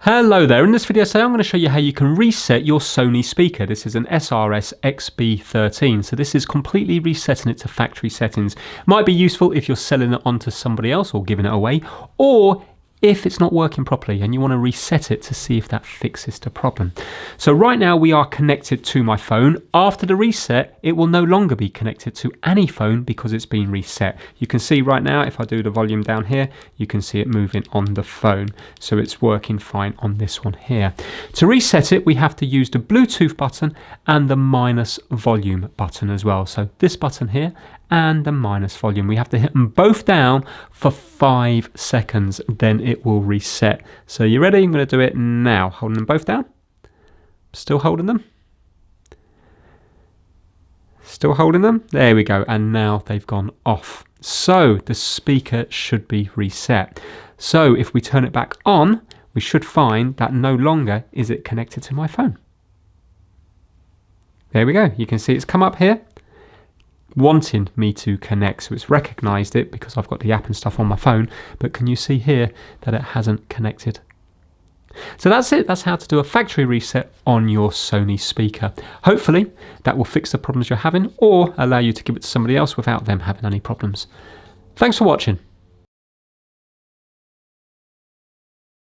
Hello there, in this video today I'm going to show you how you can reset your Sony speaker. This is an SRS-XB13, so this is completely resetting it to factory settings. Might be useful if you're selling it on to somebody else or giving it away, or if it's not working properly and you want to reset it to see if that fixes the problem. So right now we are connected to my phone. After the reset, it will no longer be connected to any phone because it's been reset. You can see right now, if I do the volume down here, you can see it moving on the phone. So it's working fine on this one here. To reset it, we have to use the Bluetooth button and the minus volume button as well. So this button here and the minus volume. We have to hit them both down for 5 seconds, then it will reset. So you ready? I'm going to do it now. Holding them both down. Still holding them. Still holding them. There we go. And now they've gone off. So the speaker should be reset. So if we turn it back on, we should find that no longer is it connected to my phone. There we go. You can see it's come up here wanting me to connect, so it's recognized it because I've got the app and stuff on my phone, but can you see here that it hasn't connected? So that's it. That's how to do a factory reset on your Sony speaker. Hopefully that will fix the problems you're having or allow you to give it to somebody else without them having any problems. Thanks for watching.